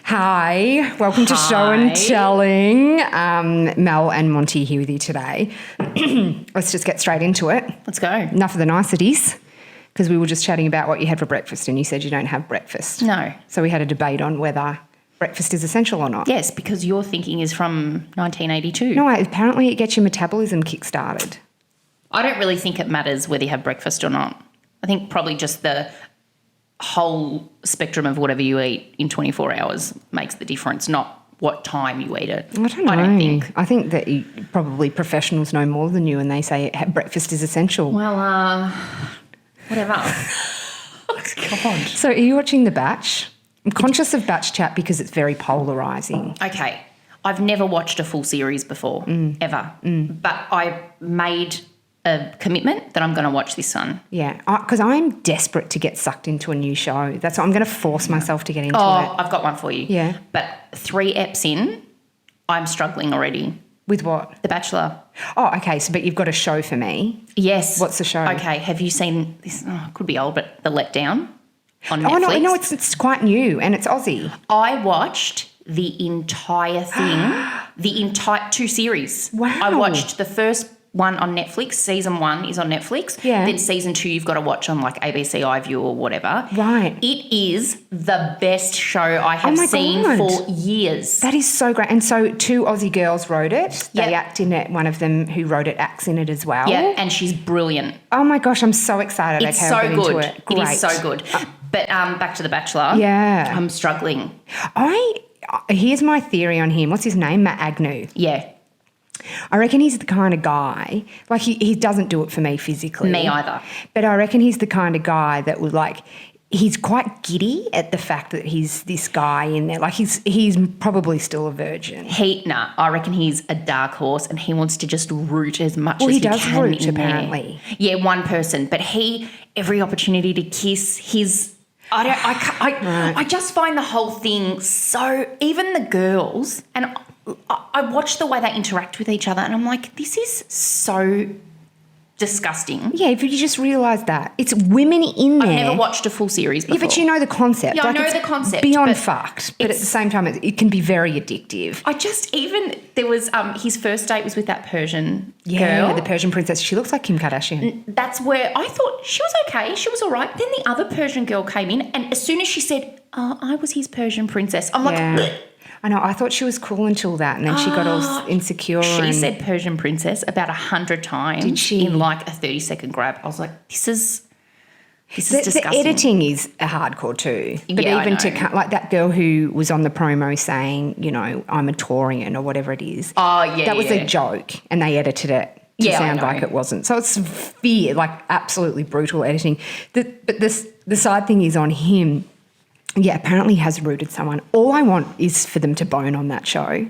Hi, welcome to Show and Telling. Mel and Monty here with you today. Let's just get straight into it. Let's go. Enough of the niceties, because we were just chatting about what you had for breakfast and you said you don't have breakfast. No. So we had a debate on whether breakfast is essential or not. Yes, because your thinking is from 1982. No, apparently it gets your metabolism kick-started. I don't really think it matters whether you have breakfast or not. I think probably just the whole spectrum of whatever you eat in 24 hours makes the difference, not what time you eat it. I don't know. I think that probably professionals know more than you and they say breakfast is essential. Well, whatever. God. So are you watching The Batch? I'm conscious of Batch chat because it's very polarising. Okay. I've never watched a full series before, ever. But I made a commitment that I'm going to watch this one. Yeah, because I'm desperate to get sucked into a new show. That's what I'm going to force myself to get into it. I've got one for you. Yeah. But 3 eps in, I'm struggling already. With what? The Bachelor. Oh, okay. So, but you've got a show for me. Yes. What's the show? Okay. Have you seen this? Oh, it could be old, but The Letdown on Netflix. Oh, no, it's quite new and it's Aussie. I watched the entire thing, the entire 2 series. Wow. I watched the first one on Netflix. Season 1 is on Netflix. Yeah. Then season 2 you've got to watch on like ABC iView or whatever. Right. It is the best show I have seen for years. That is so great. And so 2 Aussie girls wrote it. They Yep. act in it. One of them who wrote it acts in it as well. Yeah, and she's brilliant. Oh my gosh, I'm so excited. It's okay, so I'll get good. into it. It Great. is so good. But back to The Bachelor. Yeah. I'm struggling. Here's my theory on him. What's his name? Matt Agnew. Yeah. I reckon he's the kind of guy, like he doesn't do it for me physically. Me either. But I reckon he's the kind of guy that would he's quite giddy at the fact that he's this guy in there. Like he's probably still a virgin. I reckon he's a dark horse and he wants to just root as much as Well, he he does can root in apparently. There. Yeah, one person. But every opportunity to kiss his... I just find the whole thing so... Even the girls... And I watch the way they interact with each other and I'm like, this is so disgusting. Yeah, if you just realise that. It's women in there. I've never watched a full series before. Yeah, but you know the concept. Yeah, I know it's the concept, beyond but fucked. But at the same time, it can be very addictive. There was his first date was with that Persian Yeah, girl. the Persian princess. She looks like Kim Kardashian. That's where I thought she was okay. She was all right. Then the other Persian girl came in and as soon as she said, I was his Persian princess, I'm like, Yeah. I know. I thought she was cool until that, and then she got all insecure. She said Persian princess about 100 times. Did she? In like a 30-second grab. I was like, this is disgusting. The editing is a hardcore too. But Yeah, I even know. like that girl who was on the promo saying, I'm a Taurian or whatever it is. Oh, yeah, that was yeah. a joke, and they edited it to Yeah, I sound know. like it wasn't. So it's absolutely brutal editing. But the side thing is on him. Yeah, apparently has rooted someone. All I want is for them to bone on that show.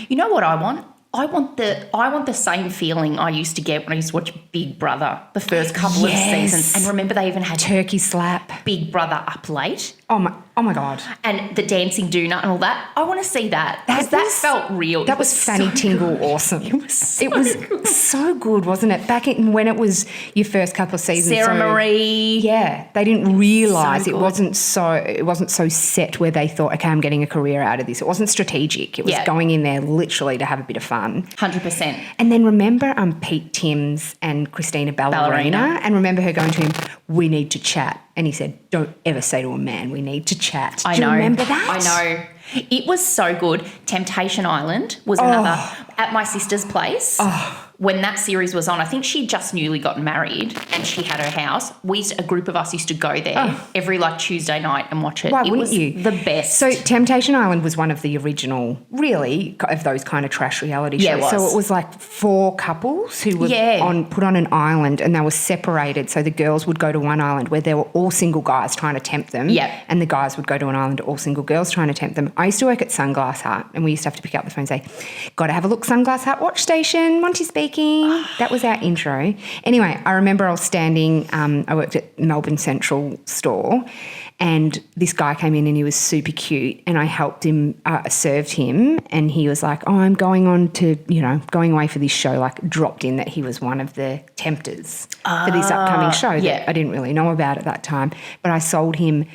You know what I want? I want the same feeling I used to get when I used to watch Big Brother the first couple of seasons. And remember they even had Turkey slap. Big Brother Up Late. Oh my God. And the dancing donut and all that. I want to see that. Because that felt real. That was Fanny Tingle awesome. It was so good, wasn't it? Back when it was your first couple of seasons. Sarah Marie. Yeah. They didn't realise So it wasn't so set where they thought, okay, I'm getting a career out of this. It wasn't strategic. It was going in there literally to have a bit of fun. 100%. And then remember Pete Timms and Christina Ballerina? And remember her going to him, we need to chat. And he said, don't ever say to a man, we need to chat. Do you remember that? I know. It was so good. Temptation Island was another. At my sister's place, when that series was on, I think she'd just newly gotten married and she had her house. A group of us used to go there every Tuesday night and watch it. Why it wouldn't was you? The best. So Temptation Island was one of the original, really, of those kind of trash reality shows. Yeah, it was. So it was like 4 couples who were put on an island and they were separated. So the girls would go to one island where there were all single guys trying to tempt them. Yeah. And the guys would go to an island, all single girls trying to tempt them. I used to work at Sunglass Hut and we used to have to pick up the phone and say, got to have a look, Sunglass Hut watch station, Monty speaking. That was our intro. Anyway, I remember I was standing, I worked at Melbourne Central store and this guy came in and he was super cute and I helped him, served him and he was like, I'm going away for this show, dropped in that he was one of the tempters for this upcoming show that I didn't really know about at that time. But I sold him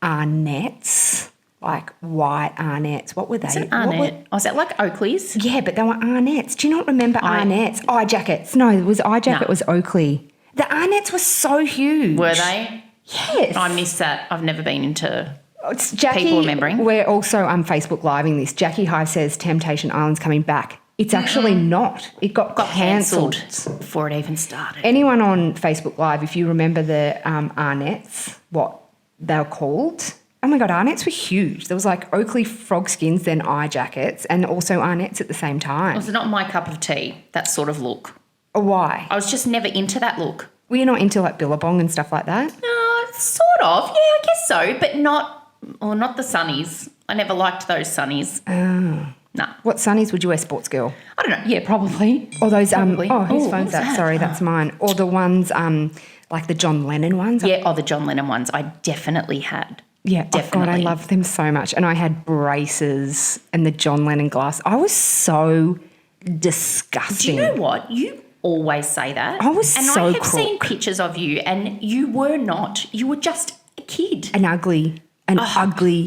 Arnett's like white Arnettes. What were they? It's an Arnett. Oh, is that like Oakley's? Yeah, but they were Arnettes. Do you not remember Arnettes? Eye jackets. No, it was eye jacket. No. It was Oakley. The Arnettes were so huge. Were they? Yes. I missed that. I've never been into It's Jackie, people remembering. We're also Facebook living this. Jackie Hive says Temptation Island's coming back. It's actually not. It got cancelled before it even started. Anyone on Facebook Live, if you remember the Arnettes, what they were called? Oh my God, Arnettes were huge. There was like Oakley frog skins, then eye jackets, and also Arnettes at the same time. It was not my cup of tea, that sort of look. Why? I was just never into that look. Were you not into like Billabong and stuff like that? Sort of. Yeah, I guess so, but not the sunnies. I never liked those sunnies. Oh. No. What sunnies would you wear, sports girl? I don't know. Yeah, probably. Or those Probably. whose phone's what's that? Sorry, that's mine. Or the ones like the John Lennon ones. Yeah, the John Lennon ones I definitely had. Yeah, definitely. Oh God, I love them so much. And I had braces and the John Lennon glass. I was so disgusting. Do you know what? You always say that. I was and so I have crook. seen pictures of you and you were not. You were just a kid. An ugly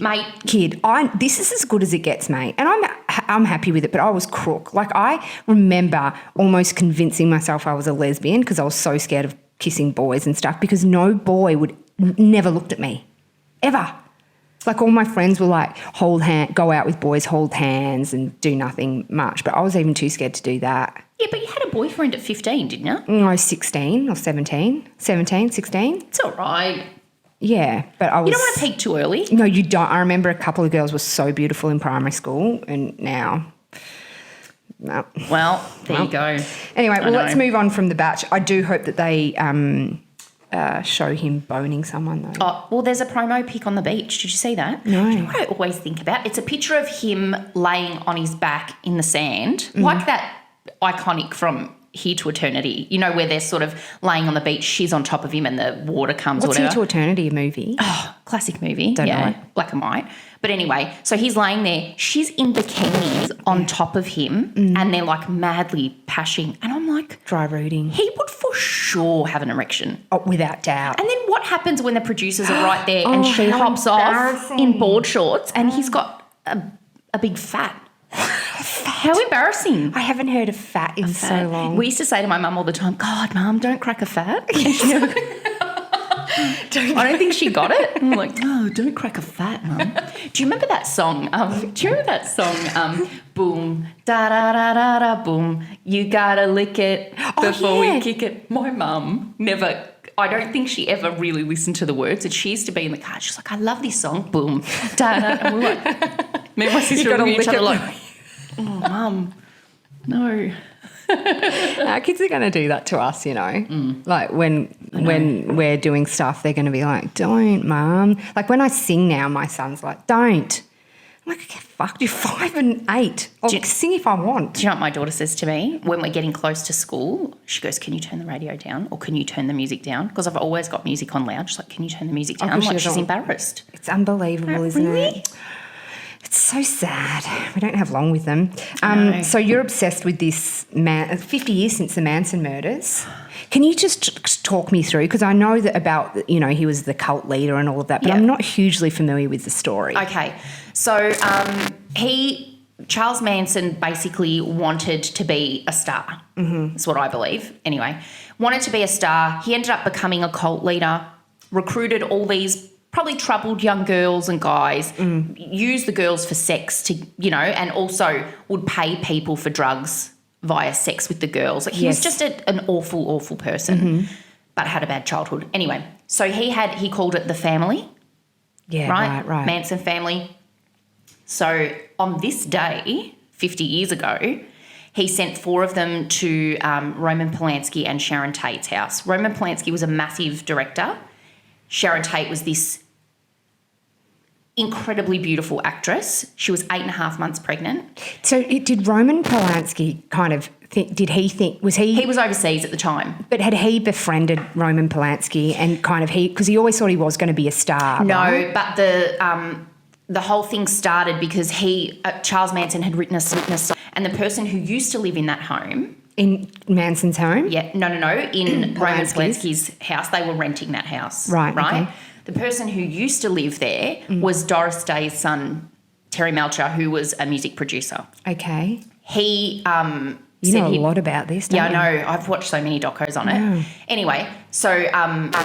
mate. kid. This is as good as it gets, mate. And I'm happy with it, but I was crook. Like I remember almost convincing myself I was a lesbian because I was so scared of kissing boys and stuff because no boy would never looked at me. Ever. Like all my friends were like, go out with boys, hold hands and do nothing much. But I was even too scared to do that. Yeah, but you had a boyfriend at 15, didn't you? I was 16 or 17, 16. It's all right. Yeah, but I was... You don't want to peak too early. No, you don't. I remember a couple of girls were so beautiful in primary school and now... No. Well, there you go. Anyway, let's move on from the batch. I do hope that they show him boning someone though. Oh, well, there's a promo pic on the beach. Did you see that? No. You know what I always think about? It's a picture of him laying on his back in the sand, like that iconic from Here to Eternity, you know, where they're sort of laying on the beach, she's on top of him and the water comes What's or whatever. Here to Eternity, a movie? Oh, classic movie. Don't know it. Black and white. But anyway, so he's laying there. She's in bikinis on top of him and they're like madly pashing. And I'm like... Dry rooting. He would for sure have an erection. Oh, without doubt. And then what happens when the producers are right there and she hops off in board shorts and he's got a big fat? How embarrassing. I haven't heard of fat in so long. We used to say to my mum all the time, God, Mum, don't crack a fat. I don't think she got it. I'm like, oh, don't crack a fat, Mum. Do you remember that song? Boom, da-da-da-da-da, boom, you gotta lick it before we kick it. My mum never... I don't think she ever really listened to the words. And she used to be in the car. She's like, I love this song. Boom. Da, da. And we're like, me and my sister looking at each other like, oh, Mum, no. Our kids are going to do that to us, you know. Like when we're doing stuff, they're going to be like, don't, Mum. Like when I sing now, my son's like, don't. I'm like, okay, fuck, you're 5 and 8. I'll sing if I want. Do you know what my daughter says to me when we're getting close to school? She goes, can you turn the radio down or can you turn the music down? Because I've always got music on loud. She's like, can you turn the music down? Like she's embarrassed. It's unbelievable, isn't it? It's so sad. We don't have long with them. So you're obsessed with this man, 50 years since the Manson murders. Can you just talk me through? Because I know that about, you know, he was the cult leader and all of that, but I'm not hugely familiar with the story. Okay. So Charles Manson basically wanted to be a star. That's what I believe. Anyway, wanted to be a star. He ended up becoming a cult leader, recruited all these probably troubled young girls and guys, used the girls for sex to, you know, and also would pay people for drugs via sex with the girls. Like he was just an awful, awful person, but had a bad childhood. Anyway, so he called it the family. Yeah, right. Manson family. So on this day, 50 years ago, he sent 4 of them to Roman Polanski and Sharon Tate's house. Roman Polanski was a massive director. Sharon Tate was this incredibly beautiful actress. She was 8.5 months pregnant. So did Roman Polanski kind of think, He was overseas at the time. But had he befriended Roman Polanski and kind of because he always thought he was going to be a star, No, right? but the whole thing started because Charles Manson had written a song, and the person who used to live in that home... In Manson's home? Yeah, no. In Roman Polanski's house. They were renting that house. Right. Okay. the person who used to live there was Doris Day's son, Terry Melcher, who was a music producer. Okay. He You know a lot about this, don't you? Yeah, I know. I've watched so many docos on it. Anyway, so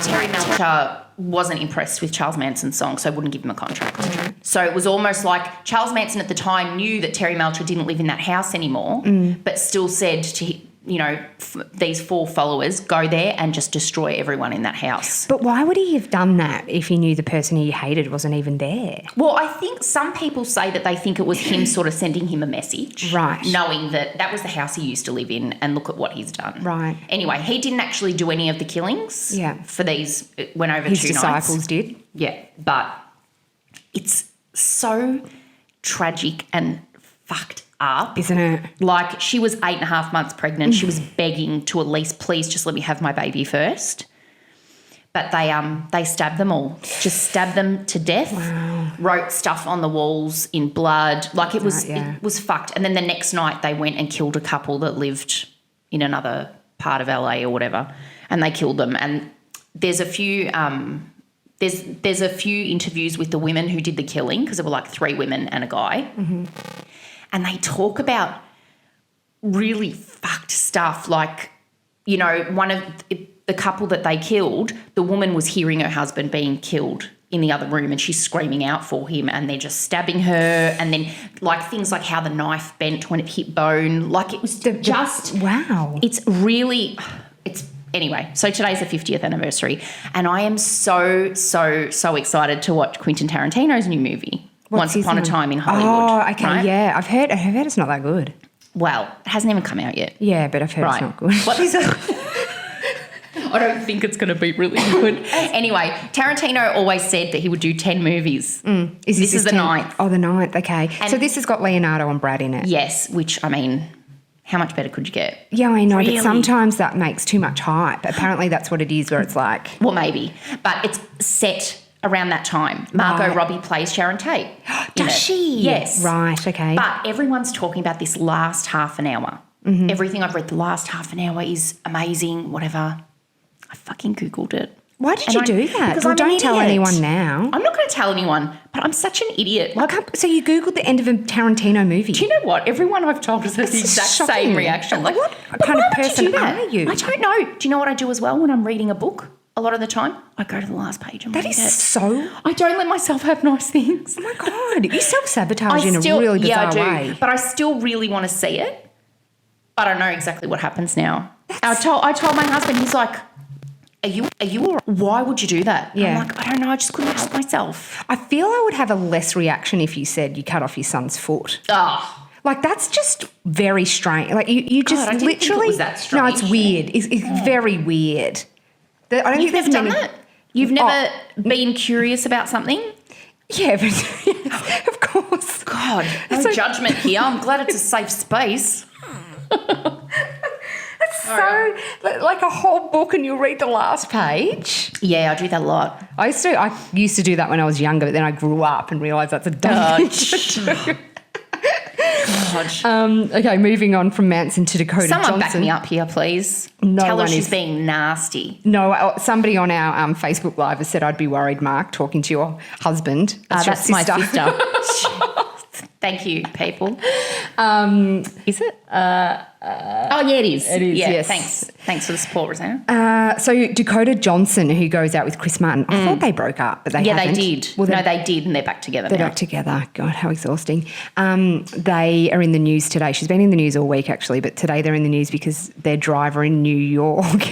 Terry Melcher wasn't impressed with Charles Manson's song, so wouldn't give him a contract. So it was almost like Charles Manson at the time knew that Terry Melcher didn't live in that house anymore, but still said to these 4 followers, go there and just destroy everyone in that house. But why would he have done that if he knew the person he hated wasn't even there? Well, I think some people say that they think it was him sort of sending him a message. Right. Knowing that was the house he used to live in and look at what he's done. Right. Anyway, he didn't actually do any of the killings. Yeah. For these, it went over His 2 disciples nights. did. Yeah, but it's so tragic and fucked up. Isn't it? Like, she was 8.5 months pregnant. She was begging to at least, please just let me have my baby first. But they stabbed them all. Just stabbed them to death. Wow. Wrote stuff on the walls in blood. Like, it was fucked. And then the next night they went and killed a couple that lived in another part of LA or whatever, and they killed them. And there's a few there's a few interviews with the women who did the killing, because there were like 3 women and a guy. And they talk about really fucked stuff. Like, one of the couple that they killed, the woman was hearing her husband being killed in the other room and she's screaming out for him, and they're just stabbing her. And then like things like how the knife bent when it hit bone. Like, it was wow. Anyway, so today's the 50th anniversary, and I am so excited to watch Quentin Tarantino's new movie. Once Upon a Time in Hollywood. Oh, okay, right? yeah. I've heard it's not that good. Well, it hasn't even come out yet. Yeah, but I've heard it's not good. What is it? I don't think it's going to be really good. Anyway, Tarantino always said that he would do 10 movies. This is the 9th. Oh, the 9th, okay. And so this has got Leonardo and Brad in it. Yes, which, I mean, how much better could you get? Yeah, I know, Really? but sometimes that makes too much hype. Apparently that's what it is, where it's like... Well, maybe. But it's set around that time. Margot Robbie plays Sharon Tate. Does she? Yes. Right, okay. But everyone's talking about this last half an hour. Everything I've read the last half an hour is amazing, whatever. I fucking Googled it. Why did you do that? Because Well, I'm don't an tell idiot. anyone now. I'm not going to tell anyone, but I'm such an idiot. Like, So you Googled the end of a Tarantino movie? do you know what? Everyone I've told has had the exact shocking. same reaction. Like, What kind why of would person do that? are you? I don't know. Do you know what I do as well when I'm reading a book? A lot of the time, I go to the last page and That read is it. so... I don't let myself have nice things. Oh, my God. You self-sabotage in a really bizarre way. But I still really want to see it. But I know exactly what happens now. I told my husband, he's like, Are you all right? Why would you do that? Yeah. I'm like, I don't know, I just couldn't help myself. I feel I would have a less reaction if you said you cut off your son's foot. Oh. Like, that's just very strange. Like, you just I didn't think literally... it was that No, strange. it's weird. It's very weird. I don't You've think never there's done many... that? You've never been curious about something? Yeah, but yes, of course. God, no judgment here. I'm glad it's a safe space. So, like a whole book and you'll read the last page. Yeah, I do that a lot. I used to do that when I was younger, but then I grew up and realised that's a dumb thing to do. God. Okay, moving on from Manson to Dakota Someone Johnson. back me up here, please. No Tell her one she's is. being nasty. No, somebody on our Facebook Live has said, I'd be worried, Mark, talking to your husband. That's my sister. Thank you, people. Is it? Oh, yeah, it is. It is, yeah, yes. Thanks for the support, Rosanna. So Dakota Johnson, who goes out with Chris Martin, I thought they broke up, but they Yeah, haven't. they did. Well, No, they did, and they're back together They're now. back together. God, how exhausting. They are in the news today. She's been in the news all week, actually, but today they're in the news because their driver in New York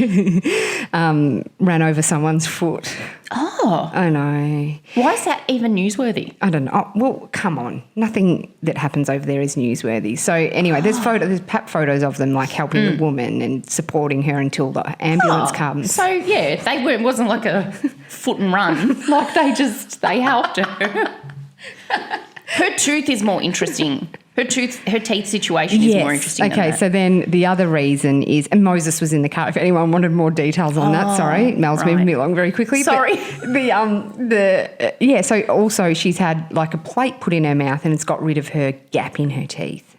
ran over someone's foot. Oh. I know. Why is that even newsworthy? I don't know. Oh, well, come on. Nothing that happens over there is newsworthy. So anyway, there's photos of them like helping the woman and supporting her until the ambulance comes. So, yeah, it wasn't like a foot and run. Like they helped her. Her tooth is more interesting. Her teeth situation is more interesting than Okay, that. so then the other reason is, and Moses was in the car. If anyone wanted more details on that, sorry, Mel's moving me along very quickly. Sorry. But so also she's had like a plate put in her mouth and it's got rid of her gap in her teeth.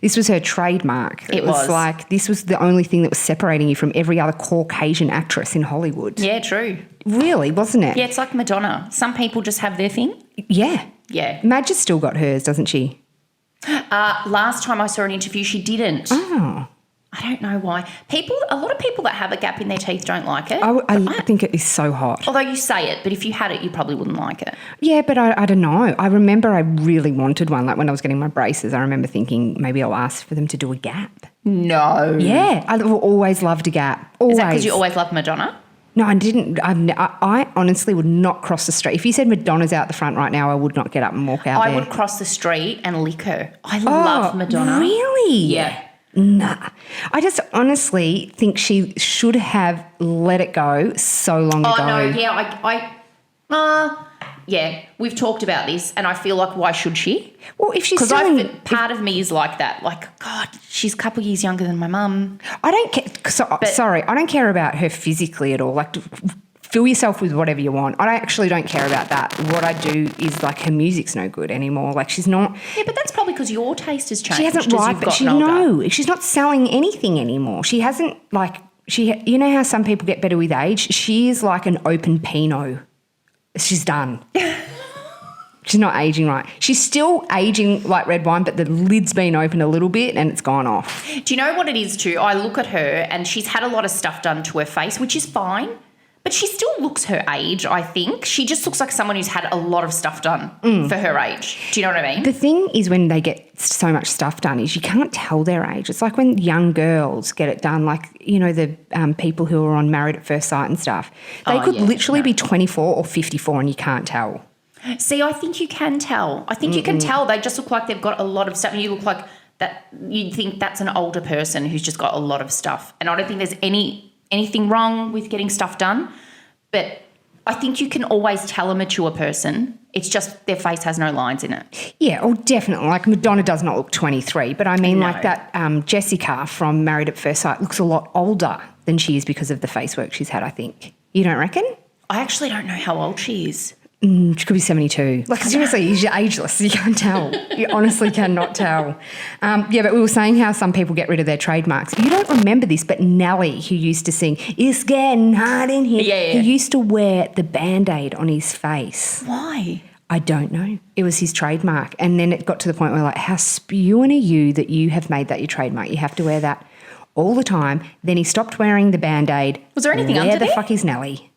This was her trademark. It was. like this was the only thing that was separating you from every other Caucasian actress in Hollywood. Yeah, true. Really, wasn't it? Yeah, it's like Madonna. Some people just have their thing. Yeah. Yeah. Madge has still got hers, doesn't she? Last time I saw an interview, she didn't. Oh. I don't know why. A lot of people that have a gap in their teeth don't like it. I think it is so hot. Although you say it, but if you had it, you probably wouldn't like it. Yeah, but I don't know. I remember I really wanted one. Like when I was getting my braces, I remember thinking maybe I'll ask for them to do a gap. No. Yeah, I always loved a gap. Always. Is that because you always loved Madonna? No, I didn't. I honestly would not cross the street. If you said Madonna's out the front right now, I would not get up and walk out there. I would cross the street and lick her. I love Madonna. Really? Yeah. Nah. I just honestly think she should have let it go so long ago. Oh, no, yeah, yeah, we've talked about this and I feel like why should she? Well, if she's Because part of me is like that. Like, God, she's a couple of years younger than my mum. I don't care. Sorry, I don't care about her physically at all. Like, fill yourself with whatever you want. I actually don't care about that. What I do is like her music's no good anymore. Like she's not. Yeah, but that's probably because your taste has changed. She hasn't she's not selling anything anymore. She hasn't you know how some people get better with age? She is like an open Pinot. She's done. She's not aging right. She's still aging like red wine, but the lid's been open a little bit and it's gone off. Do you know what it is too? I look at her and she's had a lot of stuff done to her face, which is fine. But she still looks her age, I think. She just looks like someone who's had a lot of stuff done for her age. Do you know what I mean? The thing is when they get so much stuff done is you can't tell their age. It's like when young girls get it done, like, you know, the people who are on Married at First Sight and stuff. They could literally be 24 or 54 and you can't tell. See, I think you can tell. I think you can tell. They just look like they've got a lot of stuff and you look like that. You think that's an older person who's just got a lot of stuff. And I don't think there's anything wrong with getting stuff done, but I think you can always tell a mature person. It's just their face has no lines in it. Yeah, oh, definitely. Like Madonna does not look 23, but I mean like that Jessica from Married at First Sight looks a lot older than she is because of the face work she's had, I think. You don't reckon? I actually don't know how old she is. She could be 72. Like, seriously, you're ageless. You can't tell. You honestly cannot tell. Yeah, but we were saying how some people get rid of their trademarks. You don't remember this, but Nelly, who used to sing, "It's getting hot in here," he used to wear the Band-Aid on his face. Why? I don't know. It was his trademark. And then it got to the point where, like, how spewing are you that you have made that your trademark? You have to wear that all the time. Then he stopped wearing the Band-Aid. Was there anything under there? Where the fuck is Nelly?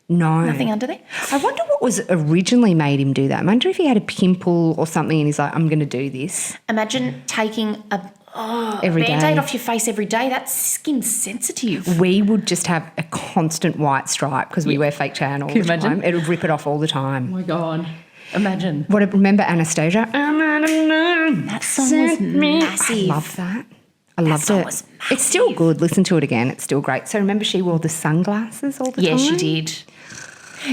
No. Nothing under there? I wonder what was originally made him do that. I wonder if he had a pimple or something and he's like, I'm going to do this. Imagine taking a every Band-Aid day off your face every day. That's skin sensitive. We would just have a constant white stripe because we wear fake tan all the time. It would rip it off all the time. Oh, my God. Imagine. Remember Anastasia? That song was massive. I love that. I loved it. It's still good. Listen to it again. It's still great. So remember she wore the sunglasses all the time? Yeah, she did.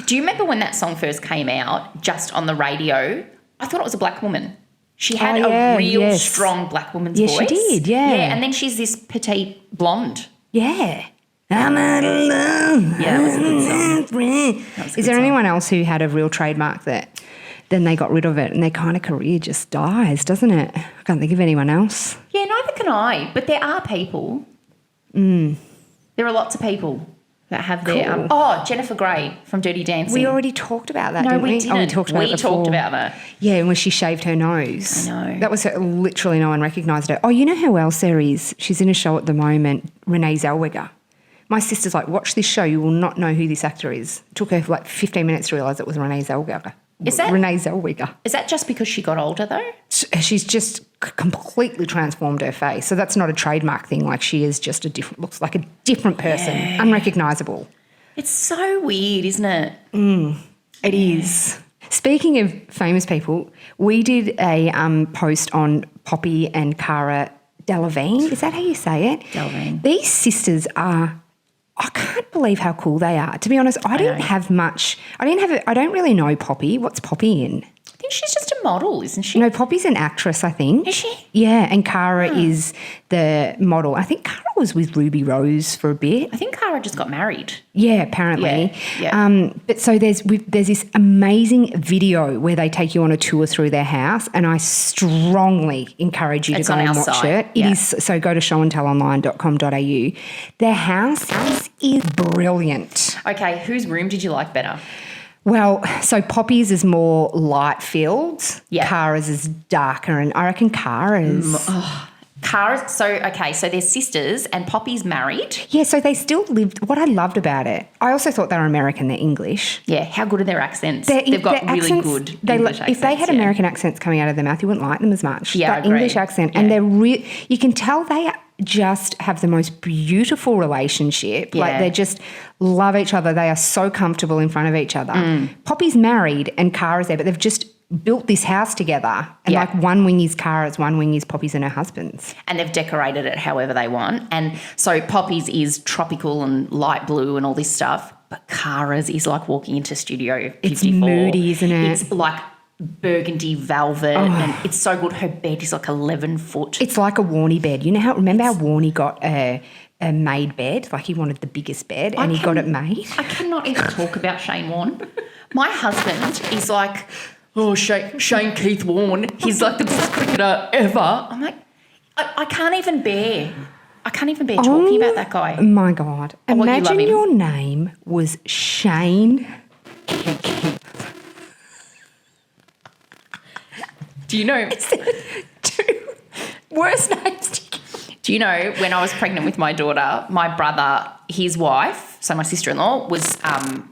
Do you remember when that song first came out, just on the radio? I thought it was a black woman. She had a real strong black woman's voice. Yes, she did, yeah. Yeah, and then she's this petite blonde. Yeah. I'm out of love. Yeah, that was a good song. Is there anyone else who had a real trademark that then they got rid of it and their kind of career just dies, doesn't it? I can't think of anyone else. Yeah, neither can I, but there are people. There are lots of people that have their... Jennifer Grey from Dirty Dancing. We already talked about that, no, didn't we? we didn't. Oh, we talked about it before. We talked about that. Yeah, when she shaved her nose. I know. That was her, literally no one recognised her. Oh, you know who else there is? She's in a show at the moment, Renee Zellweger. My sister's like, watch this show, you will not know who this actor is. It took her like 15 minutes to realise it was Renee Zellweger. Renee Zellweger. Is that just because she got older though? She's just completely transformed her face. So that's not a trademark thing. Like she is just looks like a different person, unrecognisable. It's so weird, isn't it? It is. Speaking of famous people, we did a post on Poppy and Cara Delevingne. Is that how you say it? Delevingne. These sisters are... I can't believe how cool they are. To be honest, I don't have much. I don't really know Poppy. What's Poppy in? I think she's just a model, isn't she? No, Poppy's an actress, I think. Is she? Yeah, and Cara is the model. I think Cara was with Ruby Rose for a bit. I think Cara just got married. Yeah, apparently. Yeah. But so there's this amazing video where they take you on a tour through their house, and I strongly encourage you to go and watch it. It is so go to showandtellonline.com.au. Their house is brilliant. Okay, whose room did you like better? Well, so Poppy's is more light-filled. Yeah. Cara's is darker, and I reckon Cara's... Cara, so they're sisters and Poppy's married. Yeah, so they still lived... What I loved about it, I also thought they were American, they're English. Yeah, how good are their accents? They've got really good English accents. If they had American accents coming out of their mouth, you wouldn't like them as much. Yeah, that English accent. And they're you can tell they just have the most beautiful relationship. Yeah. Like they just love each other. They are so comfortable in front of each other. Poppy's married and Cara's there, but they've just built this house together, and like one wing is Cara's, one wing is Poppy's and her husband's. And they've decorated it however they want. And so Poppy's is tropical and light blue and all this stuff, but Cara's is like walking into Studio 54. It's moody, isn't it? It's like burgundy velvet and it's so good. Her bed is like 11 foot. It's like a Warnie bed. You know remember how Warnie got a made bed? Like he wanted the biggest bed and he got it made. I cannot even talk about Shane Warne. My husband is like... Oh, Shane Keith Warne. He's like the best cricketer ever. I'm like, I can't even bear talking about that guy. My God. Imagine you your name was Shane. Do you know? Two worst names. Do you know when I was pregnant with my daughter, my brother, his wife, so my sister-in-law, was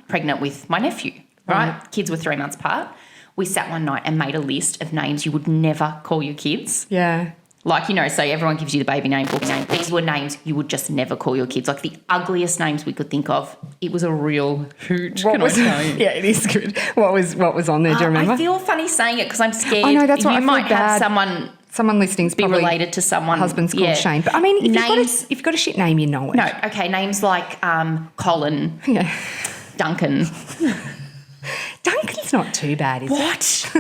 pregnant with my nephew, right? Kids were 3 months apart. We sat one night and made a list of names you would never call your kids. Yeah. Like, so everyone gives you the baby name, book name. These were names you would just never call your kids. Like the ugliest names we could think of. It was a real hoot. Can I tell you? Yeah, it is good. What was on there? Do you remember? I feel funny saying it because I'm scared. I know, that's what I feel might have bad. Someone listening's be probably related to someone. Husband's called Shane. But I mean, if you've got a shit name, you know it. No, okay, names like Colin, Duncan. Duncan's not too bad, is it? What?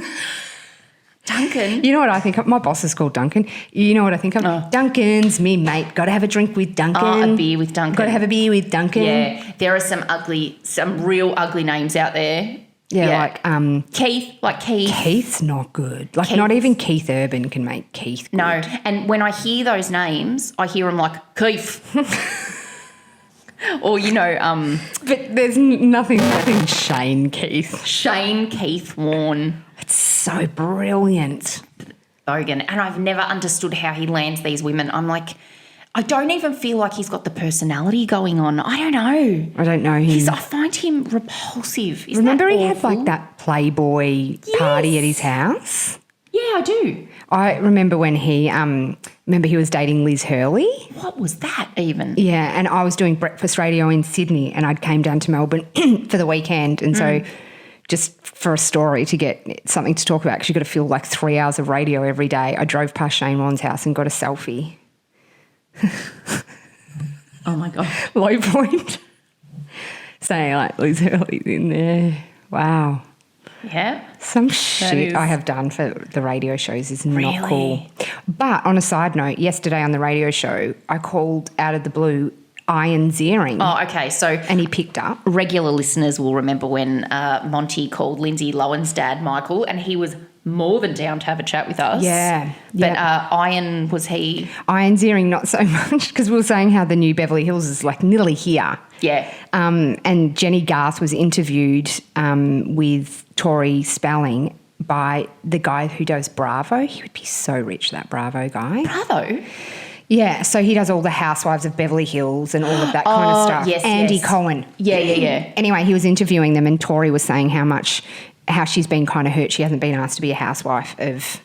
Duncan? You know what I think of? My boss is called Duncan. You know what I think of? Oh. Duncan's me, mate. Got to have a drink with Duncan. Oh, a beer with Duncan. Got to have a beer with Duncan. Yeah, there are some real ugly names out there. Yeah, like Keith, like Keith. Keith's not good. Like not even Keith Urban can make Keith good. No, and when I hear those names, I hear them like Keith. Or, But there's nothing Shane Keith. Shane Keith Warne. It's so brilliant. Bogan. And I've never understood how he lands these women. I'm like, I don't even feel like he's got the personality going on. I don't know. I don't know him. I find him repulsive. Remember he had like that Playboy party at his house? Yeah, I do. I remember when he was dating Liz Hurley. What was that even? Yeah, and I was doing breakfast radio in Sydney and I'd came down to Melbourne for the weekend, and so just for a story to get something to talk about, because you've got to fill like 3 hours of radio every day, I drove past Shane Warne's house and got a selfie. Oh my God. Low point. Saying like Liz Hurley's in there. Wow. Yeah. Some shit I have done for the radio shows is not cool. But on a side note, yesterday on the radio show, I called out of the blue Ian Ziering. Oh, okay. And he picked up. Regular listeners will remember when Monty called Lindsay Lohan's dad, Michael, and he was more than down to have a chat with us. Yeah. But Ian, was he? Ian Ziering, not so much, because we were saying how the new Beverly Hills is like nearly here. Yeah. And Jenny Garth was interviewed with Tori Spelling by the guy who does Bravo. He would be so rich, that Bravo guy. Bravo? Yeah, so he does all the Housewives of Beverly Hills and all of that kind of stuff. Yes, Andy Cohen. Yeah. Anyway, he was interviewing them and Tori was saying how she's been kind of hurt she hasn't been asked to be a housewife of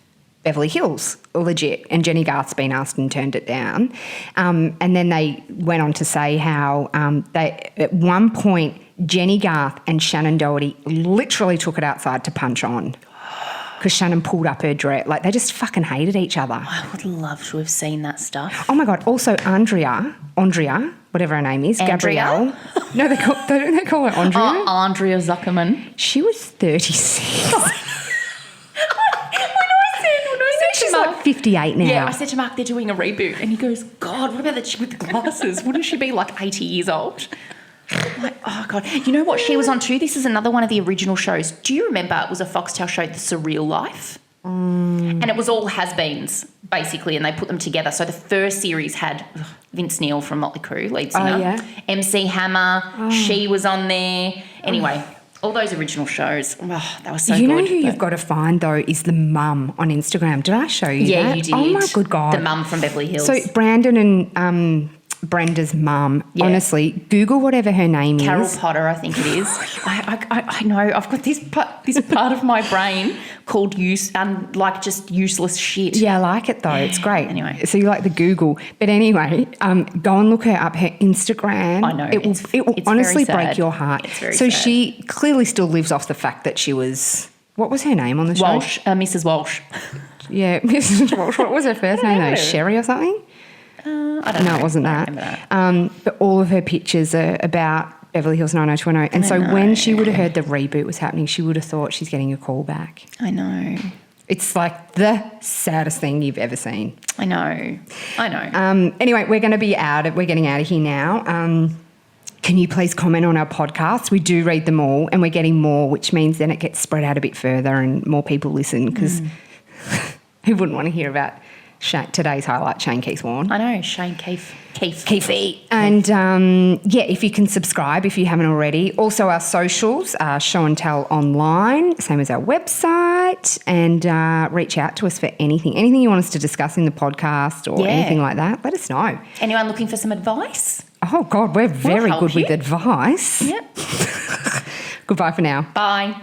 Beverly Hills, legit. And Jenny Garth's been asked and turned it down. And then they went on to say how they at one point Jenny Garth and Shannon Doherty literally took it outside to punch on because Shannon pulled up her dress. Like, they just fucking hated each other. I would love to have seen that stuff. Oh, my God. Also, Andrea, whatever her name is, Andrea? Gabrielle. No, they call her Andrea. Andrea Zuckerman. She was 36. Mark, like 58 now. yeah, I said to Mark, they're doing a reboot. And he goes, God, what about the chick with the glasses? Wouldn't she be like 80 years old? I'm like, oh, God. You know what she was on too? This is another one of the original shows. Do you remember it was a Foxtel show, The Surreal Life? And it was all has-beens, basically, and they put them together. So the first series had Vince Neil from Motley Crue, lead singer. Oh, yeah. MC Hammer, she was on there. Anyway, all those original shows, that was so good. You know who you've got to find, though, is the mum on Instagram. Did I show you that? Yeah, you did. Oh, my good God. The mum from Beverly Hills. So Brandon and Brenda's mum, honestly, Google whatever her name Carol is. Potter, I think it is. I know. I've got this part of my brain called just useless shit. Yeah, I like it though. It's great. Anyway. So you like the Google. But anyway, go and look her up. Her Instagram. I know. It will honestly very sad. break your heart. It's very so sad. she clearly still lives off the fact that she was, what was her name on the show? Walsh, Mrs. Walsh. Yeah, Mrs. Walsh. What was her first name though? Sherry or something? I don't know. No, it wasn't I that. don't remember that. But all of her pictures are about Beverly Hills 90210. And so when she would have heard the reboot was happening, she would have thought she's getting a call back. I know. It's like the saddest thing you've ever seen. I know. Anyway, we're getting out of here now. Can you please comment on our podcast? We do read them all and we're getting more, which means then it gets spread out a bit further and more people listen because who wouldn't want to hear about today's highlight, Shane Keith Warren. I know, Shane Keith. And, if you can subscribe if you haven't already. Also our socials, show+tell online, same as our website, and reach out to us for anything you want us to discuss in the podcast or anything like that, let us know. Anyone looking for some advice? Oh, God, we're very good with advice. Yep. Goodbye for now. Bye.